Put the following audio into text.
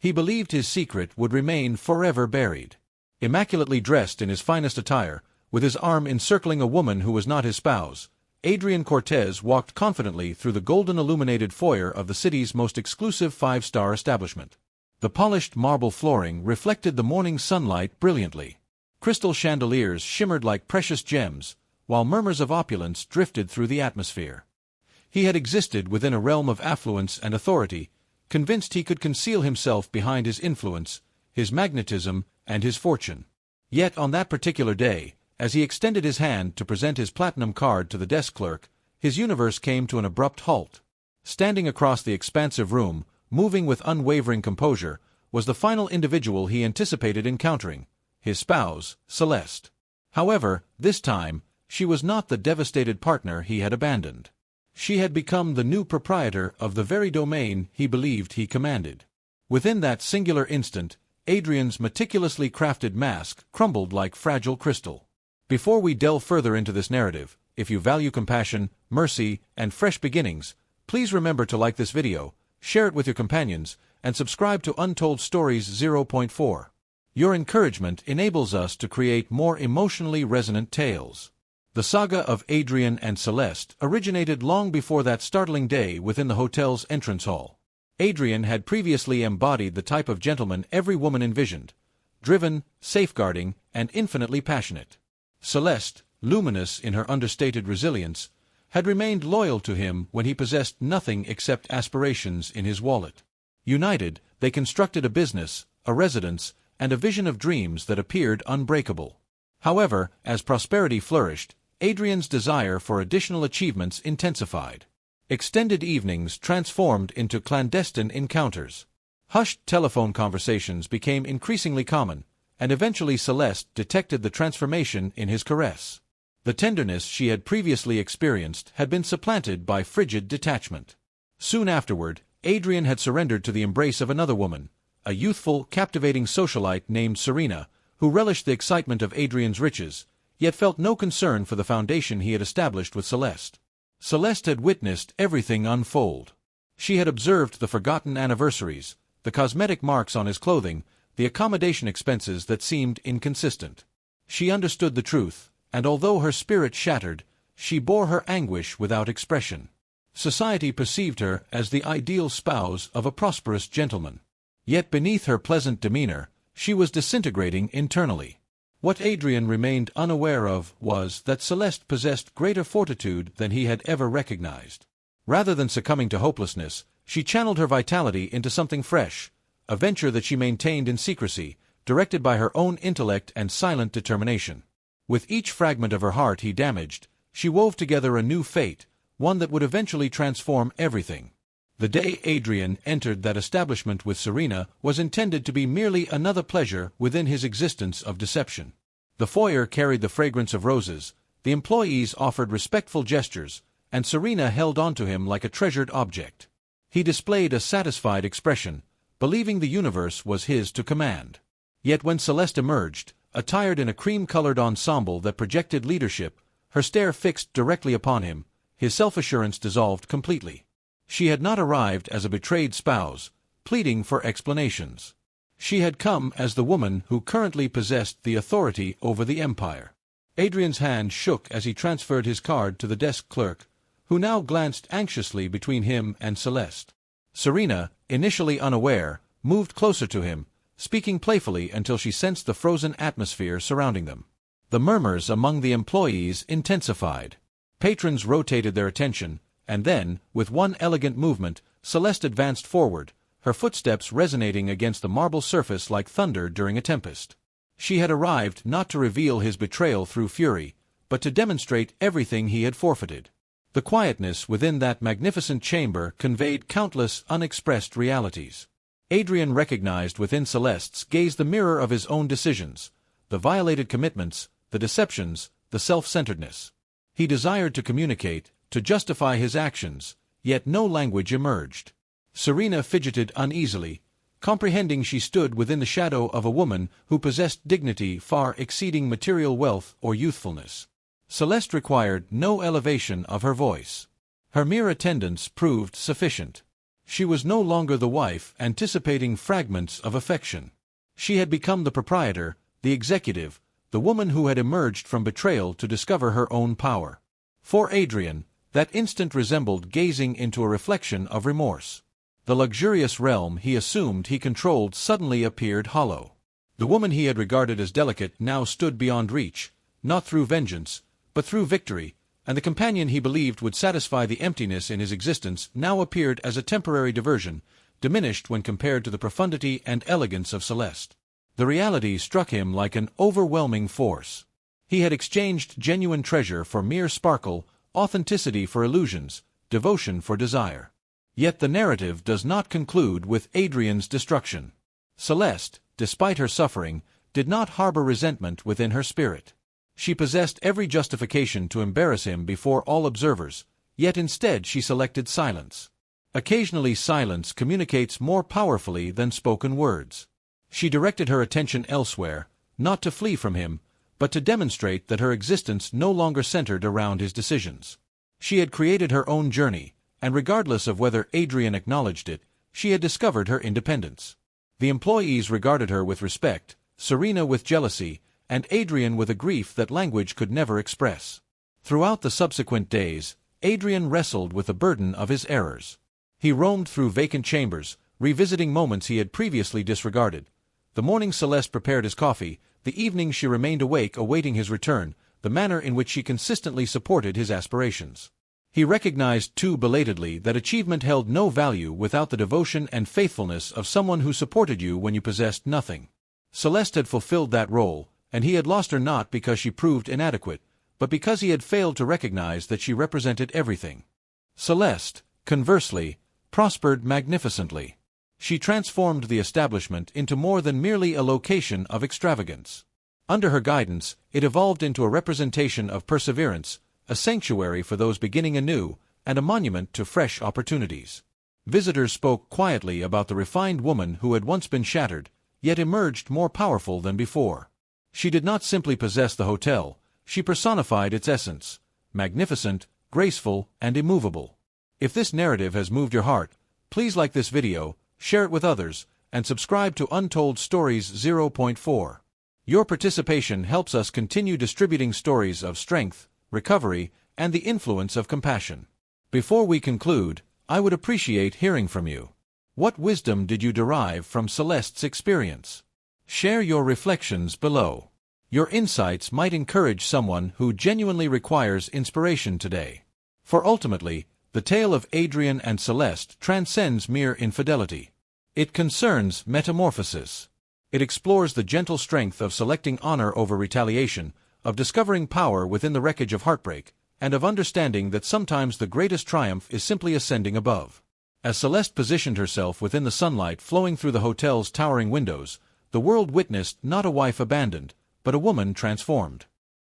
He believed his secret would remain forever buried. Immaculately dressed in his finest attire, with his arm encircling a woman who was not his spouse, Adrian Cortez walked confidently through the golden-illuminated foyer of the city's most exclusive five-star establishment. The polished marble flooring reflected the morning sunlight brilliantly. Crystal chandeliers shimmered like precious gems, while murmurs of opulence drifted through the atmosphere. He had existed within a realm of affluence and authority, convinced he could conceal himself behind his influence, his magnetism, and his fortune. Yet on that particular day, as he extended his hand to present his platinum card to the desk clerk, his universe came to an abrupt halt. Standing across the expansive room, moving with unwavering composure, was the final individual he anticipated encountering, his spouse, Celeste. However, this time, she was not the devastated partner he had abandoned. She had become the new proprietor of the very domain he believed he commanded. Within that singular instant, Adrian's meticulously crafted mask crumbled like fragile crystal. Before we delve further into this narrative, if you value compassion, mercy, and fresh beginnings, please remember to like this video, share it with your companions, and subscribe to Untold Stories 0.4. Your encouragement enables us to create more emotionally resonant tales. The saga of Adrian and Celeste originated long before that startling day within the hotel's entrance hall. Adrian had previously embodied the type of gentleman every woman envisioned, driven, safeguarding, and infinitely passionate. Celeste, luminous in her understated resilience, had remained loyal to him when he possessed nothing except aspirations in his wallet. United, they constructed a business, a residence, and a vision of dreams that appeared unbreakable. However, as prosperity flourished, Adrian's desire for additional achievements intensified. Extended evenings transformed into clandestine encounters. Hushed telephone conversations became increasingly common, and eventually Celeste detected the transformation in his caress. The tenderness she had previously experienced had been supplanted by frigid detachment. Soon afterward, Adrian had surrendered to the embrace of another woman, a youthful, captivating socialite named Serena, who relished the excitement of Adrian's riches, yet felt no concern for the foundation he had established with Celeste. Celeste had witnessed everything unfold. She had observed the forgotten anniversaries, the cosmetic marks on his clothing, the accommodation expenses that seemed inconsistent. She understood the truth, and although her spirit shattered, she bore her anguish without expression. Society perceived her as the ideal spouse of a prosperous gentleman. Yet beneath her pleasant demeanor, she was disintegrating internally. What Adrian remained unaware of was that Celeste possessed greater fortitude than he had ever recognized. Rather than succumbing to hopelessness, she channeled her vitality into something fresh, a venture that she maintained in secrecy, directed by her own intellect and silent determination. With each fragment of her heart he damaged, she wove together a new fate, one that would eventually transform everything. The day Adrian entered that establishment with Serena was intended to be merely another pleasure within his existence of deception. The foyer carried the fragrance of roses, the employees offered respectful gestures, and Serena held on to him like a treasured object. He displayed a satisfied expression, believing the universe was his to command. Yet when Celeste emerged, attired in a cream-colored ensemble that projected leadership, her stare fixed directly upon him, his self-assurance dissolved completely. She had not arrived as a betrayed spouse, pleading for explanations. She had come as the woman who currently possessed the authority over the empire. Adrian's hand shook as he transferred his card to the desk clerk, who now glanced anxiously between him and Celeste. Serena, initially unaware, moved closer to him, speaking playfully until she sensed the frozen atmosphere surrounding them. The murmurs among the employees intensified. Patrons rotated their attention, and then, with one elegant movement, Celeste advanced forward, her footsteps resonating against the marble surface like thunder during a tempest. She had arrived not to reveal his betrayal through fury, but to demonstrate everything he had forfeited. The quietness within that magnificent chamber conveyed countless unexpressed realities. Adrian recognized within Celeste's gaze the mirror of his own decisions, the violated commitments, the deceptions, the self-centeredness. He desired to communicate, to justify his actions, yet no language emerged. Serena fidgeted uneasily, comprehending she stood within the shadow of a woman who possessed dignity far exceeding material wealth or youthfulness. Celeste required no elevation of her voice. Her mere attendance proved sufficient. She was no longer the wife anticipating fragments of affection. She had become the proprietor, the executive, the woman who had emerged from betrayal to discover her own power. For Adrian, that instant resembled gazing into a reflection of remorse. The luxurious realm he assumed he controlled suddenly appeared hollow. The woman he had regarded as delicate now stood beyond reach, not through vengeance, but through victory, and the companion he believed would satisfy the emptiness in his existence now appeared as a temporary diversion, diminished when compared to the profundity and elegance of Celeste. The reality struck him like an overwhelming force. He had exchanged genuine treasure for mere sparkle, authenticity for illusions, devotion for desire. Yet the narrative does not conclude with Adrian's destruction. Celeste, despite her suffering, did not harbor resentment within her spirit. She possessed every justification to embarrass him before all observers, yet instead she selected silence. Occasionally silence communicates more powerfully than spoken words. She directed her attention elsewhere, not to flee from him, but to demonstrate that her existence no longer centered around his decisions. She had created her own journey, and regardless of whether Adrian acknowledged it, she had discovered her independence. The employees regarded her with respect, Serena with jealousy, and Adrian with a grief that language could never express. Throughout the subsequent days, Adrian wrestled with the burden of his errors. He roamed through vacant chambers, revisiting moments he had previously disregarded. The morning Celeste prepared his coffee, the evening she remained awake awaiting his return, the manner in which she consistently supported his aspirations. He recognized too belatedly that achievement held no value without the devotion and faithfulness of someone who supported you when you possessed nothing. Celeste had fulfilled that role, and he had lost her not because she proved inadequate, but because he had failed to recognize that she represented everything. Celeste, conversely, prospered magnificently. She transformed the establishment into more than merely a location of extravagance. Under her guidance, it evolved into a representation of perseverance, a sanctuary for those beginning anew, and a monument to fresh opportunities. Visitors spoke quietly about the refined woman who had once been shattered, yet emerged more powerful than before. She did not simply possess the hotel, she personified its essence, magnificent, graceful, and immovable. If this narrative has moved your heart, please like this video, share it with others, and subscribe to Untold Stories 0.4. Your participation helps us continue distributing stories of strength, recovery, and the influence of compassion. Before we conclude, I would appreciate hearing from you. What wisdom did you derive from Celeste's experience? Share your reflections below. Your insights might encourage someone who genuinely requires inspiration today. For ultimately, the tale of Adrian and Celeste transcends mere infidelity. It concerns metamorphosis. It explores the gentle strength of selecting honor over retaliation, of discovering power within the wreckage of heartbreak, and of understanding that sometimes the greatest triumph is simply ascending above. As Celeste positioned herself within the sunlight flowing through the hotel's towering windows, the world witnessed not a wife abandoned, but a woman transformed.